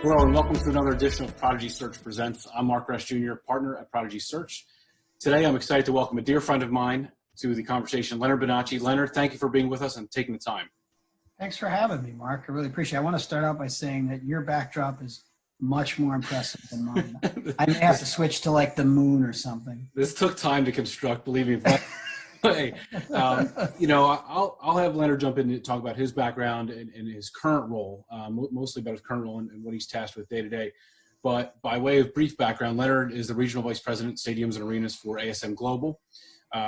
Hello and welcome to another edition of Prodigy Search Presents. I'm Mark Resch Jr., partner at Prodigy Search. Today I'm excited to welcome a dear friend of mine to the conversation, Leonard Bonacci. Leonard, thank you for being with us and taking the time. Thanks for having me, Mark. I really appreciate it. I want to start out by saying that your backdrop is much more impressive than mine. I may have to switch to like the moon or something. This took time to construct, believe me. Hey, I'll have Leonard jump in to talk about his background and his current role, mostly about his current role and what he's tasked with day to day. But by way of brief background, Leonard is the Regional Vice President, Stadiums and Arenas for ASM Global.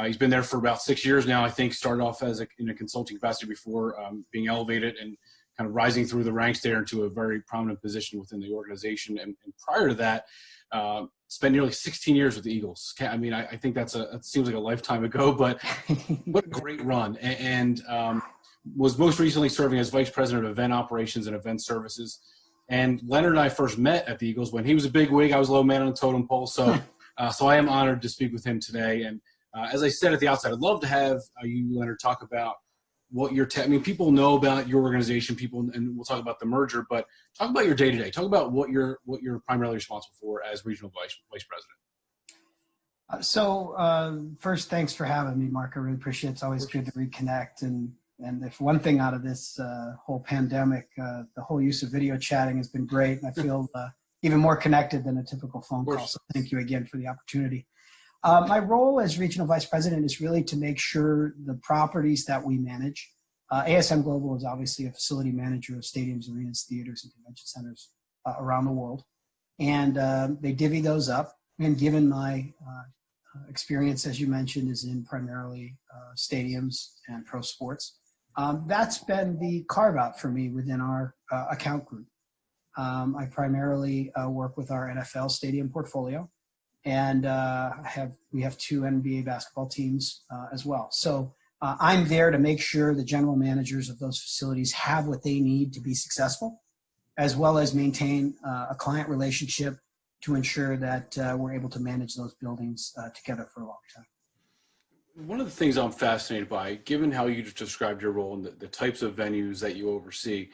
He's been there for about 6 years now. I think started off as in a consulting capacity before being elevated and kind of rising through the ranks there into a very prominent position within the organization. And prior to that, spent nearly 16 years with the Eagles. I mean, I think it seems like a lifetime ago, but what a great run. And was most recently serving as Vice President of Event Operations and Event Services. And Leonard and I first met at the Eagles when he was a big wig. I was a low man on the totem pole. So I am honored to speak with him today. And as I said at the outset, I'd love to have you, Leonard, talk about what your people know about your organization, and we'll talk about the merger, but talk about your day-to-day. Talk about what you're primarily responsible for as Regional Vice President. First, thanks for having me, Mark. I really appreciate it. It's always good to reconnect. And if one thing out of this whole pandemic, the whole use of video chatting has been great. And I feel even more connected than a typical phone call. So thank you again for the opportunity. My role as Regional Vice President is really to make sure the properties that we manage, ASM Global is obviously a facility manager of stadiums, arenas, theaters, and convention centers around the world. And they divvy those up. And given my experience, as you mentioned, is in primarily stadiums and pro sports, that's been the carve out for me within our account group. I primarily work with our NFL stadium portfolio. And we have 2 NBA basketball teams as well. So I'm there to make sure the general managers of those facilities have what they need to be successful, as well as maintain a client relationship to ensure that we're able to manage those buildings together for a long time. One of the things I'm fascinated by, given how you just described your role and the types of venues that you oversee,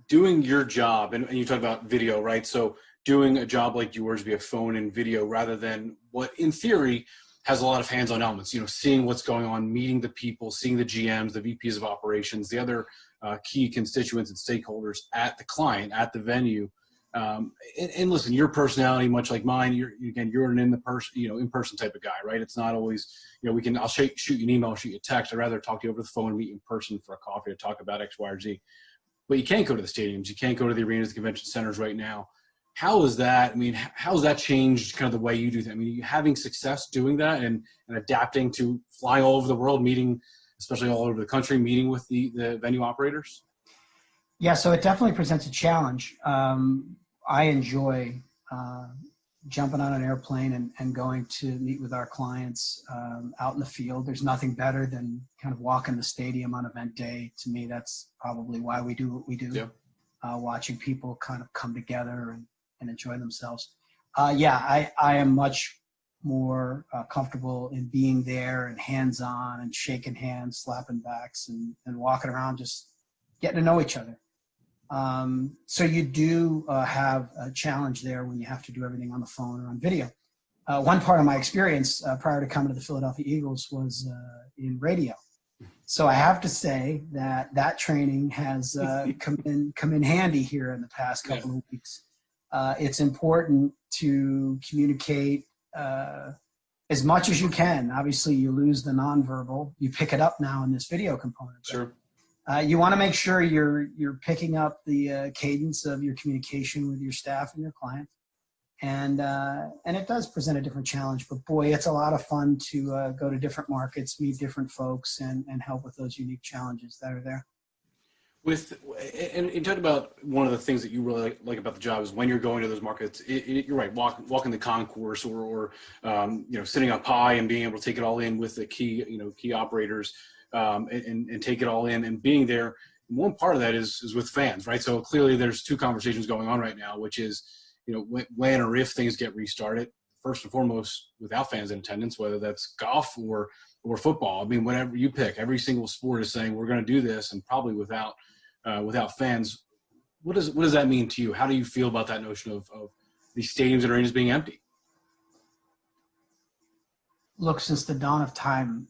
doing your job, and you talk about video, right? So doing a job like yours via phone and video rather than what in theory has a lot of hands-on elements, seeing what's going on, meeting the people, seeing the GMs, the VPs of operations, the other key constituents and stakeholders at the client, at the venue. And listen, your personality, much like mine, you're an in-person type of guy, right? It's not always, I'll shoot you an email, shoot you a text. I'd rather talk to you over the phone and meet you in person for a coffee to talk about X, Y, or Z. But you can't go to the stadiums. You can't go to the arenas, the convention centers right now. How is that? I mean, how has that changed kind of the way you do that? I mean, are you having success doing that and adapting to flying all over the world, meeting, especially all over the country, meeting with the venue operators? Yeah, so it definitely presents a challenge. I enjoy jumping on an airplane and going to meet with our clients out in the field. There's nothing better than kind of walking the stadium on event day. To me, that's probably why we do what we do. Yep. Watching people kind of come together and enjoy themselves. I am much more comfortable in being there and hands-on and shaking hands, slapping backs, and walking around just getting to know each other. So you do have a challenge there when you have to do everything on the phone or on video. One part of my experience prior to coming to the Philadelphia Eagles was in radio. So I have to say that training has come in handy here in the past couple of weeks. It's important to communicate as much as you can. Obviously, you lose the nonverbal. You pick it up now in this video component. Sure. You want to make sure you're picking up the cadence of your communication with your staff and your clients. And it does present a different challenge, but boy, it's a lot of fun to go to different markets, meet different folks, and help with those unique challenges that are there. And you talked about one of the things that you really like about the job is when you're going to those markets, you're right, walking the concourse or sitting up high and being able to take it all in with the key operators and take it all in and being there. One part of that is with fans, right? So clearly there's 2 conversations going on right now, which is, when or if things get restarted, first and foremost, without fans in attendance, whether that's golf or football. I mean, whatever you pick, every single sport is saying we're going to do this, and probably without fans. what does that mean to you? How do you feel about that notion of these stadiums and arenas being empty? Look, since the dawn of time,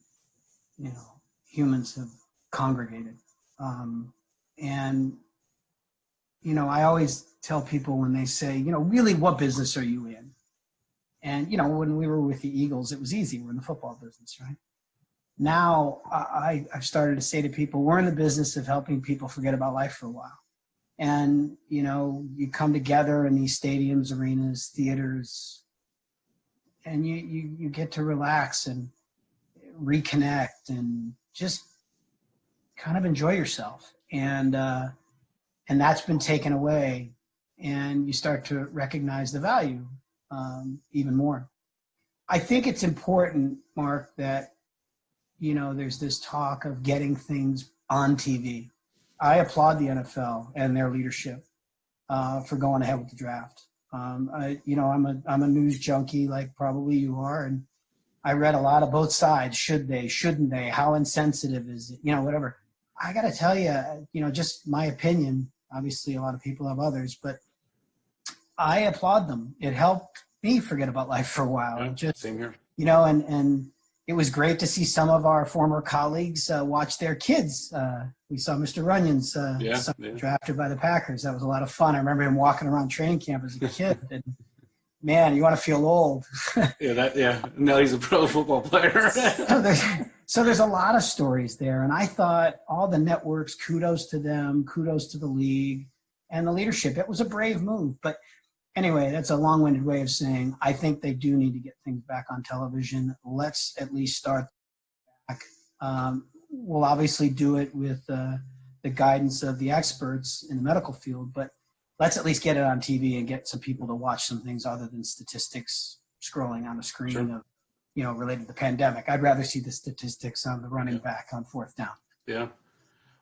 humans have congregated. And, I always tell people when they say, really, what business are you in? And, when we were with the Eagles, it was easy. We're in the football business, right? Now, I've started to say to people, we're in the business of helping people forget about life for a while. And, you come together in these stadiums, arenas, theaters, and you get to relax and reconnect and just kind of enjoy yourself. And that's been taken away, and you start to recognize the value even more. I think it's important, Mark, that, there's this talk of getting things on TV. I applaud the NFL and their leadership for going ahead with the draft. I'm a news junkie like probably you are, and I read a lot of both sides. Should they, shouldn't they? How insensitive is it? Whatever. I got to tell you, just my opinion. Obviously, a lot of people have others, but I applaud them. It helped me forget about life for a while. Yeah, same here. And it was great to see some of our former colleagues watch their kids. We saw Mr. Runyon's drafted by the Packers. That was a lot of fun. I remember him walking around training camp as a kid. And man, you want to feel old. Now he's a pro football player. So there's a lot of stories there. And I thought all the networks, kudos to them, kudos to the league and the leadership. It was a brave move. But anyway, that's a long-winded way of saying I think they do need to get things back on television. Let's at least start back. We'll obviously do it with the guidance of the experts in the medical field, but let's at least get it on TV and get some people to watch some things other than statistics scrolling on a screen of, related to the pandemic. I'd rather see the statistics on the running back on fourth down. Yeah.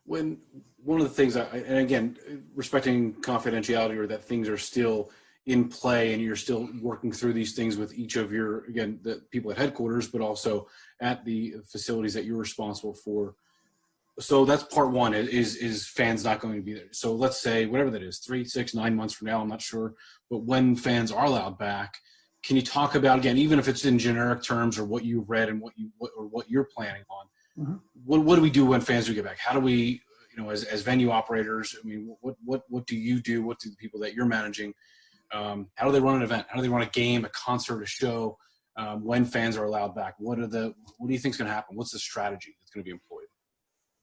When one of the things, and again, respecting confidentiality or that things are still in play and you're still working through these things with each of your, again, the people at headquarters, but also at the facilities that you're responsible for. So that's part one is fans not going to be there. So let's say whatever that is, 3, 6, 9 months from now, I'm not sure, but when fans are allowed back, can you talk about, again, even if it's in generic terms or what you've read and what you're planning on, what do we do when fans do get back? How do we, as venue operators, I mean, what do you do? What do the people that you're managing, how do they run an event? How do they run a game, a concert, a show when fans are allowed back? What do you think is going to happen? What's the strategy that's going to be employed?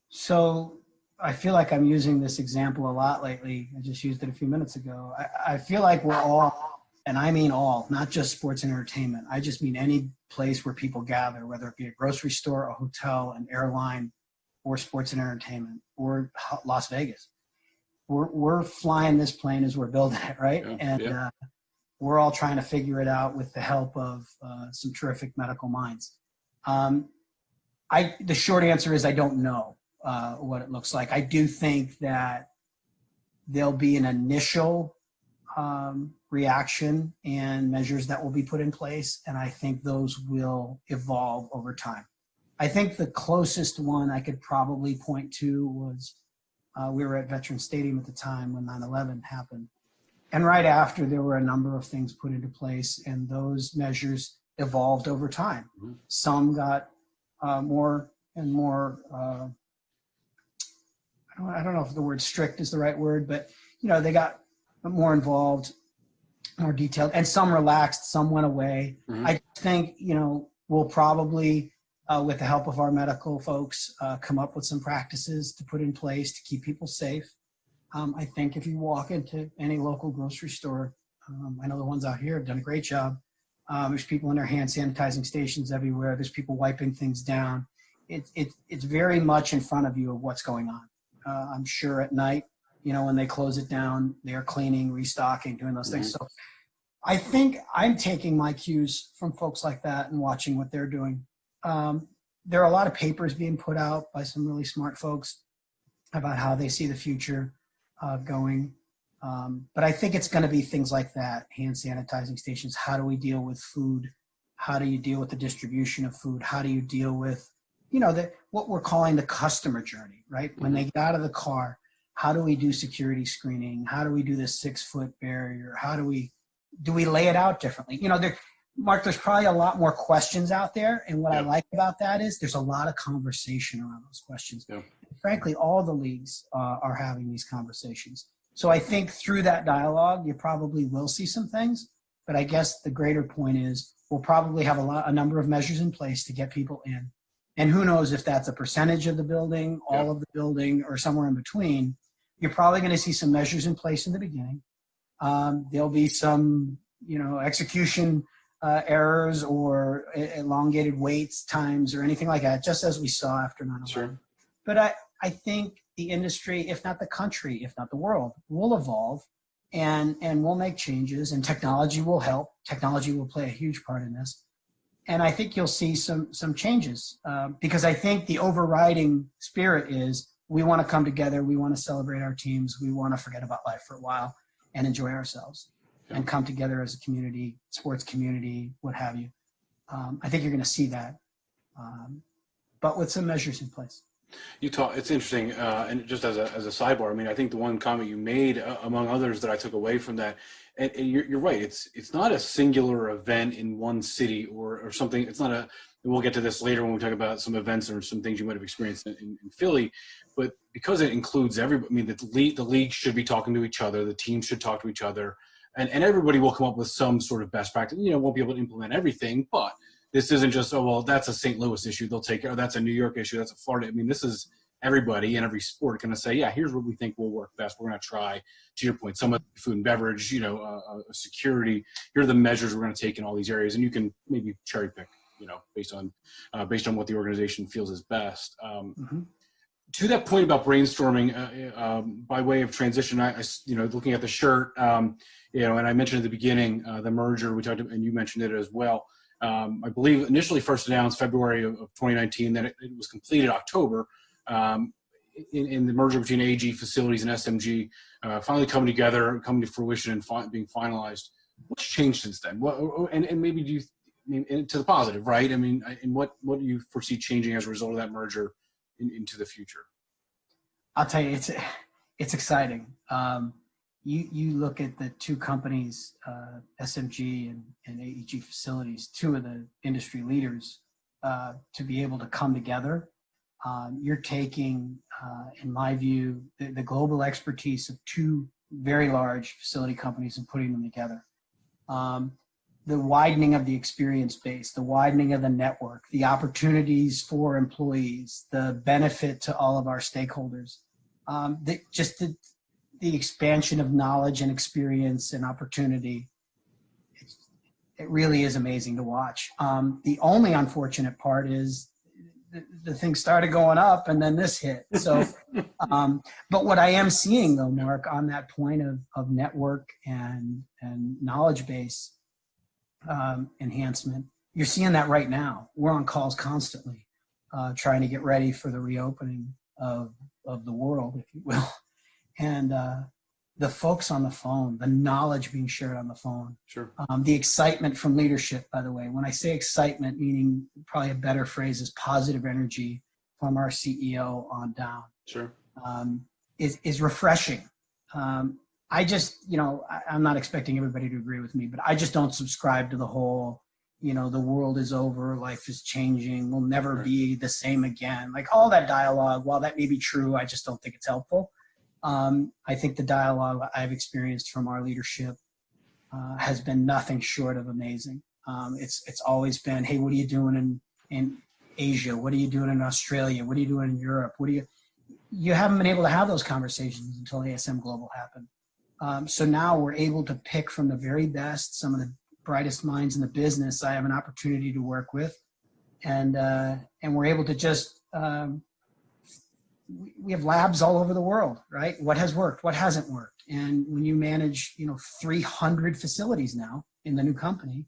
So I feel like I'm using this example a lot lately. I just used it a few minutes ago. I feel like we're all, and I mean all, not just sports and entertainment. I just mean any place where people gather, whether it be a grocery store, a hotel, an airline, or sports and entertainment, or Las Vegas. We're flying this plane as we're building it, right? We're all trying to figure it out with the help of some terrific medical minds. The short answer is I don't know what it looks like. I do think that there'll be an initial reaction and measures that will be put in place, and I think those will evolve over time. I think the closest one I could probably point to was we were at Veterans Stadium at the time when 9/11 happened. And right after, there were a number of things put into place, and those measures evolved over time. Some got more and more, I don't know if the word strict is the right word, but, they got more involved, more detailed, and some relaxed, some went away. I think, we'll probably, with the help of our medical folks, come up with some practices to put in place to keep people safe. I think if you walk into any local grocery store, I know the ones out here have done a great job. There's people in their hand sanitizing stations everywhere. There's people wiping things down. It's very much in front of you of what's going on. I'm sure at night, when they close it down, they're cleaning, restocking, doing those things. So I think I'm taking my cues from folks like that and watching what they're doing. There are a lot of papers being put out by some really smart folks about how they see the future going. But I think it's going to be things like that, hand sanitizing stations. How do we deal with food? How do you deal with the distribution of food? How do you deal with, what we're calling the customer journey, right? When they get out of the car, how do we do security screening? How do we do this 6-foot barrier? Do we lay it out differently? You know, Mark, there's probably a lot more questions out there. And what I like about that is there's a lot of conversation around those questions. Yeah. Frankly, all the leagues are having these conversations. So I think through that dialogue, you probably will see some things. But I guess the greater point is we'll probably have a number of measures in place to get people in. And who knows if that's a percentage of the building, all of the building, or somewhere in between. You're probably going to see some measures in place in the beginning. There'll be some, you know, execution errors or elongated waits times or anything like that, just as we saw after 9/11. Sure. But I think the industry, if not the country, if not the world, will evolve and we'll make changes, and technology will help. Technology will play a huge part in this. And I think you'll see some changes because I think the overriding spirit is we want to come together. We want to celebrate our teams. We want to forget about life for a while and enjoy ourselves and come together as a community, sports community, what have you. I think you're going to see that, but with some measures in place. It's interesting, and just as a sidebar, I mean, I think the one comment you made, among others, that I took away from that, and you're right. It's not a singular event in one city or something. It's not and we'll get to this later when we talk about some events or some things you might have experienced in Philly, but because it includes everybody. I mean, the league should be talking to each other. The teams should talk to each other, and everybody will come up with some sort of best practice. You know, won't be able to implement everything, but this isn't just, oh, well, that's a St. Louis issue. They'll take care. Or that's a New York issue. That's a Florida. I mean, this is everybody in every sport going to say, yeah, here's what we think will work best. We're going to try, to your point, some of the food and beverage, you know, security. Here are the measures we're going to take in all these areas. And you can maybe cherry pick, you know, based on what the organization feels is best. To that point about brainstorming, by way of transition, I you know, looking at the shirt, you know, and I mentioned at the beginning, the merger, we talked about, and you mentioned it as well. I believe initially first announced February of 2019, then it was completed October in the merger between AEG Facilities and SMG, finally coming together, coming to fruition and being finalized. What's changed since then? And maybe do you, I mean, to the positive, right? I mean, and what do you foresee changing as a result of that merger into the future? I'll tell you, it's exciting. You look at the two companies, SMG and AEG Facilities, two of the industry leaders, to be able to come together. You're taking, in my view, the global expertise of two very large facility companies and putting them together. The widening of the experience base, the widening of the network, the opportunities for employees, the benefit to all of our stakeholders, the expansion of knowledge and experience and opportunity. It really is amazing to watch. The only unfortunate part is the thing started going up and then this hit. So, but what I am seeing though, Mark, on that point of network and knowledge base enhancement, you're seeing that right now. We're on calls constantly, trying to get ready for the reopening of the world, if you will. And the folks on the phone, the knowledge being shared on the phone, sure. The excitement from leadership, by the way. When I say excitement, meaning probably a better phrase is positive energy from our CEO on down, sure, is refreshing. I just, you know, I'm not expecting everybody to agree with me, but I just don't subscribe to the whole, you know, the world is over, life is changing, we'll never be the same again. Like all that dialogue, while that may be true, I just don't think it's helpful. I think the dialogue I've experienced from our leadership has been nothing short of amazing. It's always been, hey, what are you doing in Asia? What are you doing in Australia? What are you doing in Europe? You haven't been able to have those conversations until ASM Global happened. So now we're able to pick from the very best, some of the brightest minds in the business I have an opportunity to work with. And we're able to just, we have labs all over the world, right? What has worked? What hasn't worked? And when you manage, you know, 300 facilities now in the new company,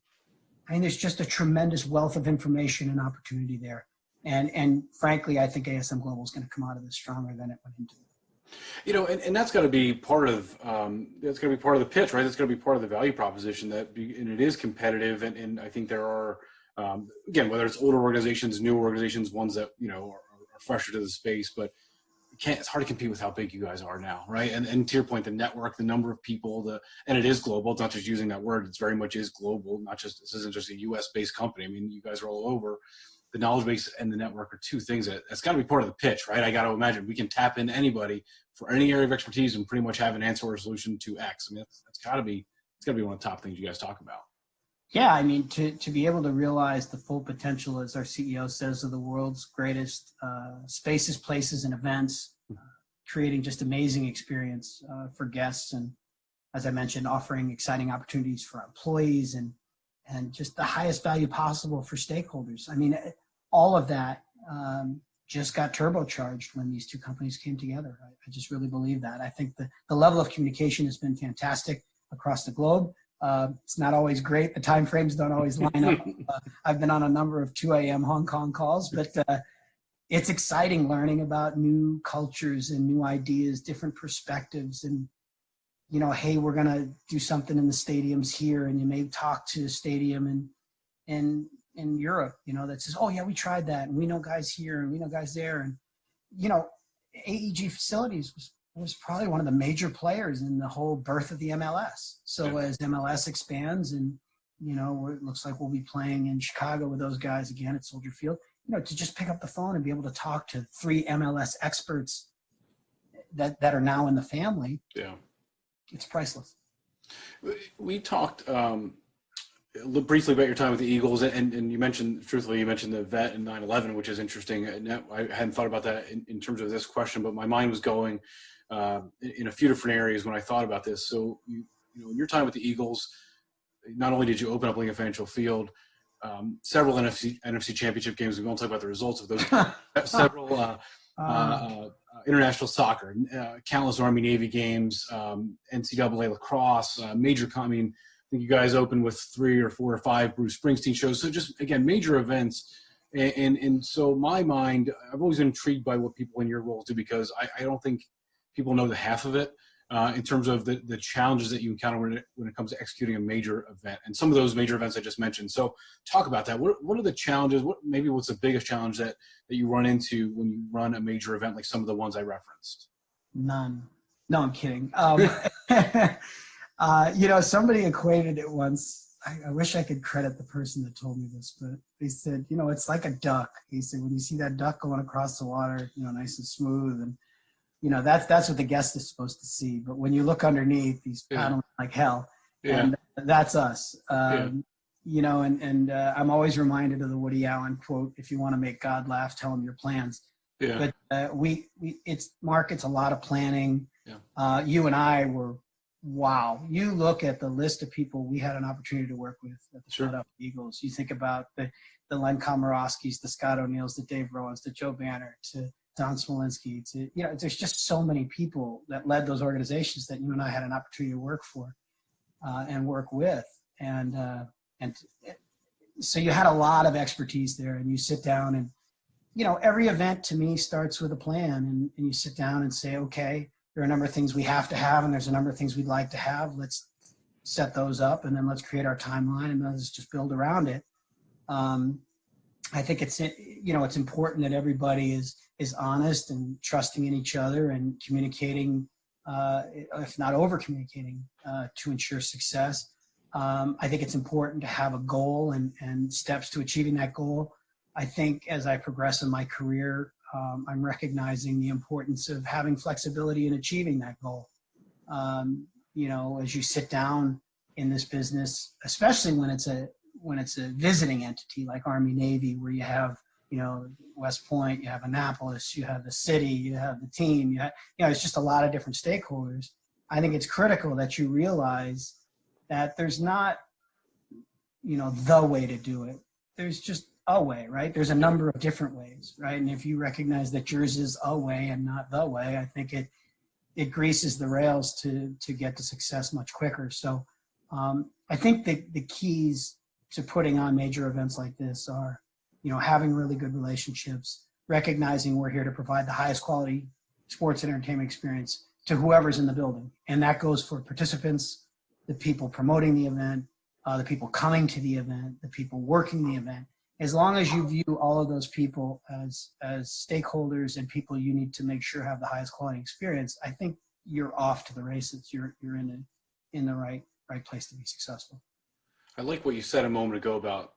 I mean, there's just a tremendous wealth of information and opportunity there. And frankly, I think ASM Global is going to come out of this stronger than it went into it. You know, and that's got to be part of that's going to be part of the pitch, right? That's going to be part of the value proposition and it is competitive. And I think there are, again, whether it's older organizations, new organizations, ones that, you know, are fresher to the space, but it's hard to compete with how big you guys are now, right? And to your point, the network, the number of people, and it is global. It's not just using that word. It's very much is global. This isn't just a U.S. based company. I mean, you guys are all over. The knowledge base and the network are two things that's got to be part of the pitch, right? I got to imagine we can tap into anybody for any area of expertise and pretty much have an answer or a solution to X. I mean, it's got to be one of the top things you guys talk about. Yeah, I mean, to be able to realize the full potential, as our CEO says, of the world's greatest spaces, places, and events, creating just amazing experience for guests, and as I mentioned, offering exciting opportunities for our employees and just the highest value possible for stakeholders. I mean, all of that just got turbocharged when these two companies came together. I just really believe that. I think the level of communication has been fantastic across the globe. It's not always great. The time frames don't always line up. I've been on a number of 2 a.m. Hong Kong calls, but it's exciting learning about new cultures and new ideas, different perspectives. And, you know, hey, we're going to do something in the stadiums here. And you may talk to a stadium in Europe, you know, that says, oh, yeah, we tried that. And we know guys here and we know guys there. And, you know, AEG Facilities was probably one of the major players in the whole birth of the MLS. So as MLS expands and, you know, it looks like we'll be playing in Chicago with those guys again at Soldier Field, you know, to just pick up the phone and be able to talk to 3 MLS experts that are now in the family. Yeah. It's priceless. We talked briefly about your time with the Eagles, and you mentioned the vet in 9/11, which is interesting. I hadn't thought about that in terms of this question, but my mind was going in a few different areas when I thought about this. So, you know, in your time with the Eagles, not only did you open up Lincoln Financial Field, several NFC championship games, we won't talk about the results of those, several international soccer, countless Army Navy games, NCAA lacrosse, I mean, I think you guys opened with 3 or 4 or 5 Bruce Springsteen shows. So just, again, major events. And so my mind, I've always been intrigued by what people in your roles do, because I don't think people know the half of it in terms of the challenges that you encounter when it comes to executing a major event. And some of those major events I just mentioned. So talk about that. What are the challenges? What's the biggest challenge that you run into when you run a major event like some of the ones I referenced? None. No, I'm kidding. You know, somebody equated it once. I wish I could credit the person that told me this, but they said, you know, it's like a duck. He said, when you see that duck going across the water, you know, nice and smooth, and, you know, that's what the guest is supposed to see. But when you look underneath, he's paddling like hell. Yeah. And that's us. You know, and I'm always reminded of the Woody Allen quote, if you want to make God laugh, tell him your plans. Yeah. But Mark, it's a lot of planning. Yeah. You and I were, wow. You look at the list of people we had an opportunity to work with at the Philadelphia Eagles. You think about the Len Komorowskis, the Scott O'Neills, the Dave Rowans, the Joe Banner, to Don Smolinski, to, you know, there's just so many people that led those organizations that you and I had an opportunity to work for and work with. And so you had a lot of expertise there, and you sit down and, you know, every event to me starts with a plan, and you sit down and say, okay, there are a number of things we have to have, and there's a number of things we'd like to have. Let's set those up, and then let's create our timeline, and let's just build around it. I think it's, you know, it's important that everybody is honest and trusting in each other and communicating, if not over communicating, to ensure success. I think it's important to have a goal and steps to achieving that goal. I think as I progress in my career, I'm recognizing the importance of having flexibility in achieving that goal. You know, as you sit down in this business, especially when it's a visiting entity like Army Navy, where you have, you know, West Point, you have Annapolis, you have the city, you have the team, you know, it's just a lot of different stakeholders. I think it's critical that you realize that there's not, you know, the way to do it. There's just a way, right? There's a number of different ways, right? And if you recognize that yours is a way and not the way, I think it greases the rails to get to success much quicker. So I think the keys to putting on major events like this are, you know, having really good relationships, recognizing we're here to provide the highest quality sports and entertainment experience to whoever's in the building. And that goes for participants, the people promoting the event, the people coming to the event, the people working the event. as long as you view all of those people as stakeholders and people you need to make sure have the highest quality experience, I think you're off to the races. You're in the right place to be successful. I like what you said a moment ago about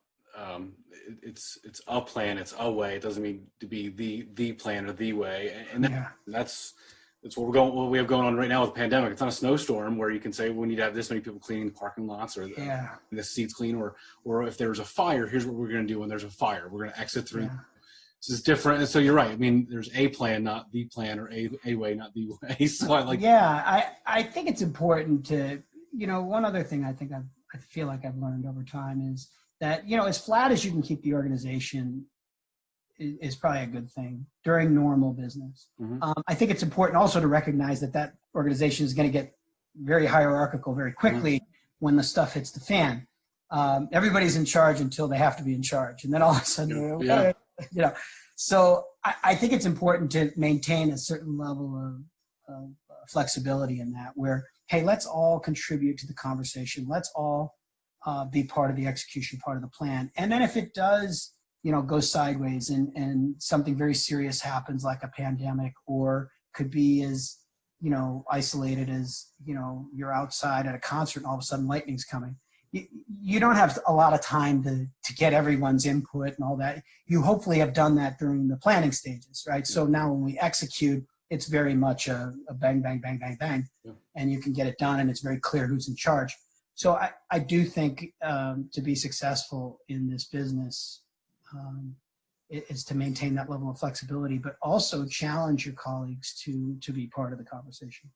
it's a plan, it's a way. It doesn't mean to be the plan or the way, and that's what we have going on right now with the pandemic. It's not a snowstorm where you can say, well, we need to have this many people cleaning the parking lots or the seats clean, or if there's a fire, here's what we're going to do when there's a fire. We're going to exit through. This is different. And so you're right. I mean, there's a plan, not the plan, or a way, not the way. So I think it's important to, one other thing I feel like I've learned over time is that, as flat as you can keep the organization is probably a good thing during normal business. I think it's important also to recognize that organization is going to get very hierarchical very quickly when the stuff hits the fan. Everybody's in charge until they have to be in charge. And then all of a sudden, so I think it's important to maintain a certain level of flexibility in that, where, hey, let's all contribute to the conversation. Let's all be part of the execution, part of the plan. And then if it does, go sideways and something very serious happens, like a pandemic, or could be as, isolated as, you're outside at a concert and all of a sudden lightning's coming. You don't have a lot of time to get everyone's input and all that. You hopefully have done that during the planning stages, right? So now when we execute, it's very much a bang, bang, bang, bang, bang, and you can get it done, and it's very clear who's in charge. So I do think to be successful in this business is to maintain that level of flexibility, but also challenge your colleagues to be part of the conversation.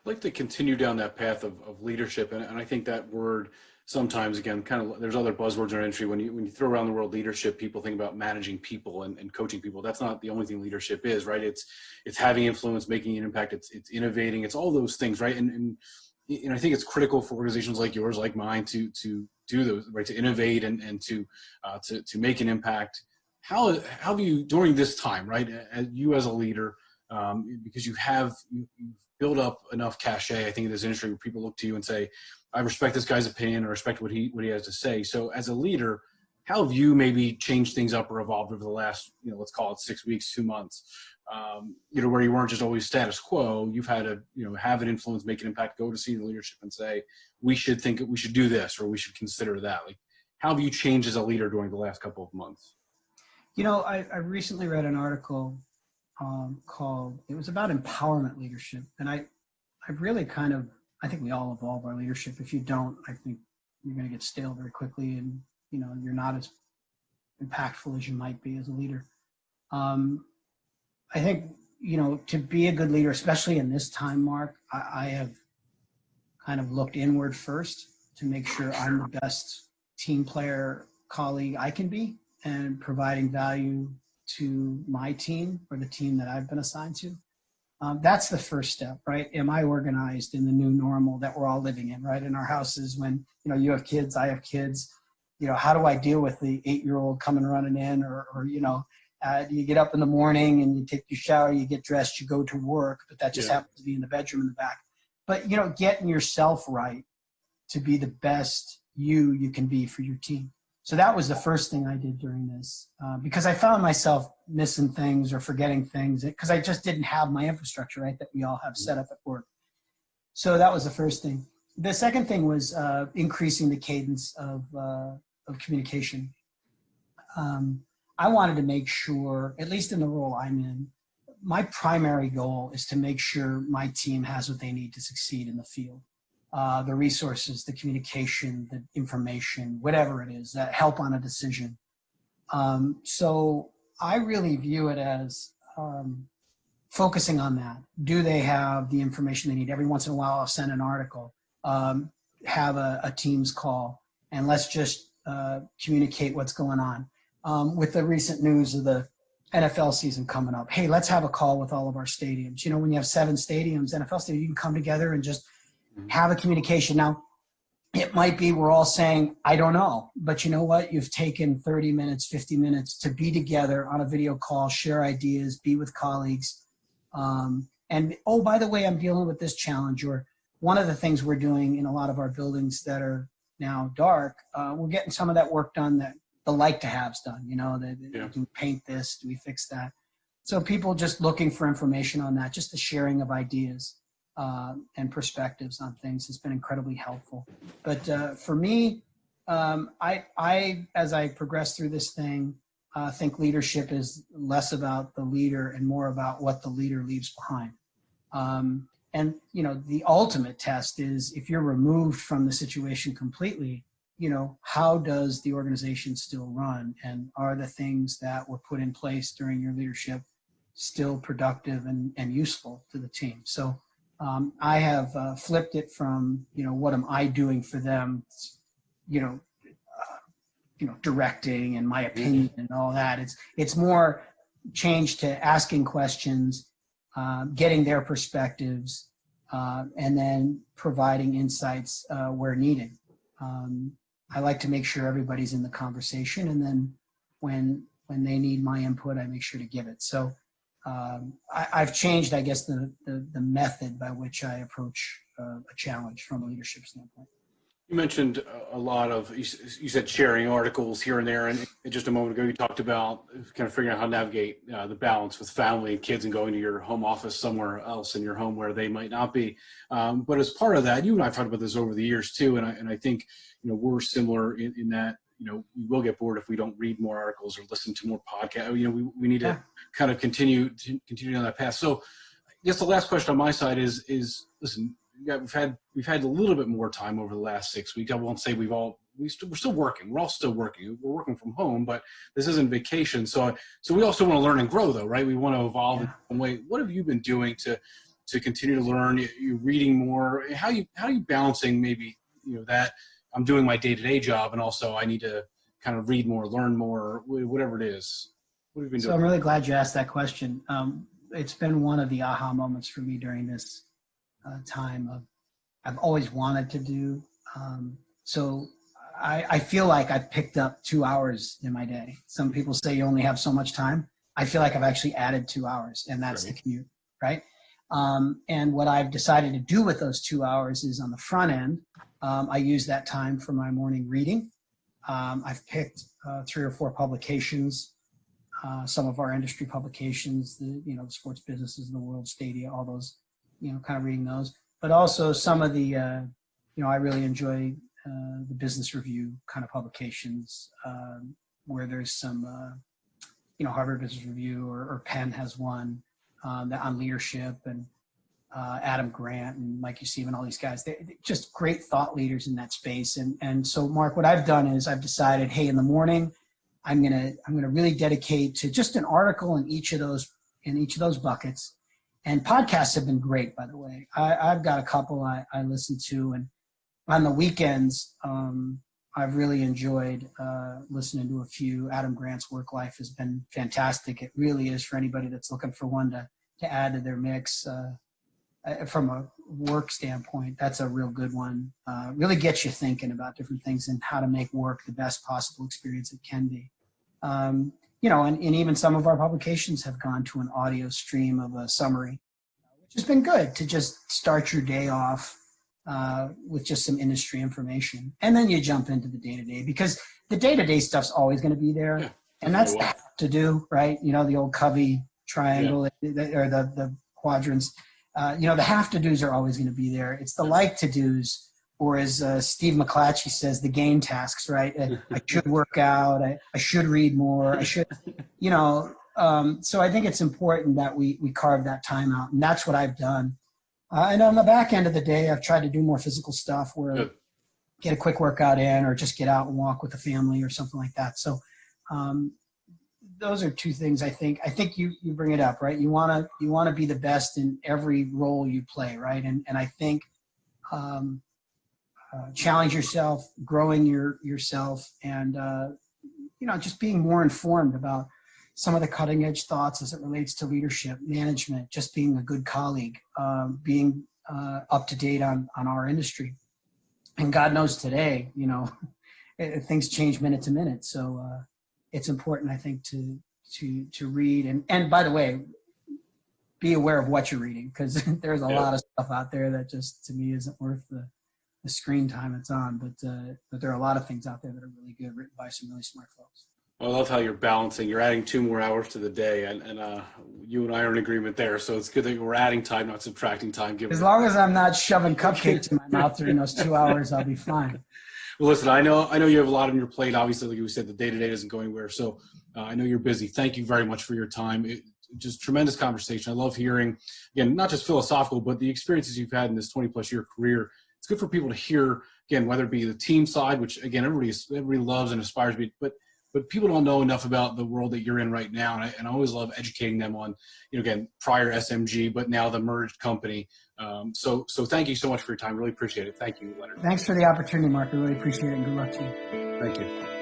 I'd like to continue down that path of leadership, and I think that word sometimes, again, kind of, there's other buzzwords in our industry. When you throw around the word leadership, people think about managing people and coaching people. That's not the only thing leadership is, right? It's having influence, making an impact. It's innovating. It's all those things, right? And I think it's critical for organizations like yours, like mine, to do those, right? To innovate and to make an impact. How have you, during this time, right? You as a leader, because you've built up enough cachet, I think, in this industry, where people look to you and say, I respect this guy's opinion, or respect what he has to say. So as a leader, how have you maybe changed things up or evolved over the last, let's call it 6 weeks, 2 months, where you weren't just always status quo? You've had to, have an influence, make an impact, go to senior leadership and say, we should do this, or we should consider that. Like, how have you changed as a leader during the last couple of months? I recently read an article called, it was about empowerment leadership. And I really I think we all evolve our leadership. If you don't, I think you're going to get stale very quickly, and, you're not as impactful as you might be as a leader. I think, to be a good leader, especially in this time, Mark, I have kind of looked inward first to make sure I'm the best team player, colleague I can be, and providing value to my team or the team that I've been assigned to. That's the first step, right? Am I organized in the new normal that we're all living in, right? In our houses, when, you have kids, I have kids, how do I deal with the 8-year-old coming running in, or you get up in the morning and you take your shower, you get dressed, you go to work, but that just happens to be in the bedroom in the back. But, getting yourself right to be the best you can be for your team. So that was the first thing I did during this, because I found myself missing things or forgetting things because I just didn't have my infrastructure, right, that we all have set up at work. So that was the first thing. The second thing was increasing the cadence of communication. I wanted to make sure, at least in the role I'm in, my primary goal is to make sure my team has what they need to succeed in the field. The resources, the communication, the information, whatever it is, that help on a decision. So I really view it as focusing on that. Do they have the information they need? Every once in a while, I'll send an article, have a Teams call, and let's just communicate what's going on. With the recent news of the NFL season coming up, hey, let's have a call with all of our stadiums. When you have 7 stadiums, NFL stadiums, you can come together and just have a communication. Now, it might be we're all saying, I don't know, but you know what? You've taken 30 minutes, 50 minutes to be together on a video call, share ideas, be with colleagues. And, oh, by the way, I'm dealing with this challenge. Or one of the things we're doing in a lot of our buildings that are now dark, we're getting some of that work done that the like to haves done, do we paint this, do we fix that? So people just looking for information on that, just the sharing of ideas and perspectives on things has been incredibly helpful. But for me, I as I progress through this thing, think leadership is less about the leader and more about what the leader leaves behind. And the ultimate test is, if you're removed from the situation completely, how does the organization still run? And are the things that were put in place during your leadership still productive and useful to the team? So I have flipped it from, what am I doing for them, directing and my opinion and all that. It's more changed to asking questions, getting their perspectives, and then providing insights where needed. I like to make sure everybody's in the conversation, and then when they need my input, I make sure to give it. So I've changed, I guess, the method by which I approach a challenge from a leadership standpoint. You mentioned a lot of, you said sharing articles here and there, and just a moment ago you talked about kind of figuring out how to navigate the balance with family and kids and going to your home office somewhere else in your home where they might not be. But as part of that, you and I have talked about this over the years too, and I think we're similar in that we will get bored if we don't read more articles or listen to more podcasts. We need to kind of continue down that path. So I guess the last question on my side is listen. Yeah, we've had a little bit more time over the last 6 weeks. I won't say we're still working. We're all still working. We're working from home, but this isn't vacation. So we also want to learn and grow, though, right? We want to evolve in some way. What have you been doing to continue to learn? You're reading more. How are you balancing maybe that I'm doing my day-to-day job and also I need to kind of read more, learn more, whatever it is. What have you been doing? So I'm really glad you asked that question. It's been one of the aha moments for me during this time of I've always wanted to do. So I feel like I've picked up 2 hours in my day. Some people say you only have so much time. I feel like I've actually added 2 hours, and that's the commute, right? And what I've decided to do with those 2 hours is, on the front end, I use that time for my morning reading. I've picked 3 or 4 publications, some of our industry publications, the Sports Businesses of the World, Stadia, all those, kind of reading those, but also some of the, I really enjoy the business review kind of publications where there's some, Harvard Business Review or Penn has one on leadership, and Adam Grant and Mike Useem and all these guys. They're just great thought leaders in that space. And so, Mark, what I've done is I've decided, hey, in the morning, I'm gonna really dedicate to just an article in each of those buckets. And podcasts have been great, by the way. I've got a couple I listen to, and on the weekends, I've really enjoyed listening to a few. Adam Grant's Work Life has been fantastic. It really is, for anybody that's looking for one to add to their mix from a work standpoint. That's a real good one. Really gets you thinking about different things and how to make work the best possible experience it can be. And even some of our publications have gone to an audio stream of a summary, which has been good to just start your day off with just some industry information. And then you jump into the day-to-day, because the day-to-day stuff's always going to be there. Yeah, and that's the have to do, right? The old Covey triangle, or the quadrants. The have to do's are always going to be there. It's the like to do's, or as Steve McClatchy says, the gain tasks, right? I should work out. I should read more. I should, so I think it's important that we carve that time out. And that's what I've done. And on the back end of the day, I've tried to do more physical stuff where get a quick workout in, or just get out and walk with the family or something like that. So those are two things I think you bring it up, right? You want to be the best in every role you play, right? And I think challenge yourself, growing yourself, and just being more informed about some of the cutting edge thoughts as it relates to leadership, management, just being a good colleague, being up to date on our industry. And God knows today, things change minute to minute. So it's important, I think, to read. And by the way, be aware of what you're reading, because there's a lot of stuff out there that just, to me, isn't worth the the screen time it's on, but there are a lot of things out there that are really good, written by some really smart folks. Well, I love how you're balancing. You're adding 2 more hours to the day, and you and I are in agreement there. So it's good that we're adding time, not subtracting time. As long as I'm not shoving cupcakes in my mouth during those 2 hours, I'll be fine. Well, listen, I know you have a lot on your plate. Obviously, like we said, the day-to-day doesn't go anywhere. So I know you're busy. Thank you very much for your time. Just tremendous conversation. I love hearing, again, not just philosophical, but the experiences you've had in this 20-plus year career. It's good for people to hear, again, whether it be the team side, which, again, everybody loves and aspires to be, but people don't know enough about the world that you're in right now. And I always love educating them on, again, prior SMG, but now the merged company. So thank you so much for your time. Really appreciate it. Thank you, Leonard. Thanks for the opportunity, Mark. I really appreciate it, and good luck to you. Thank you.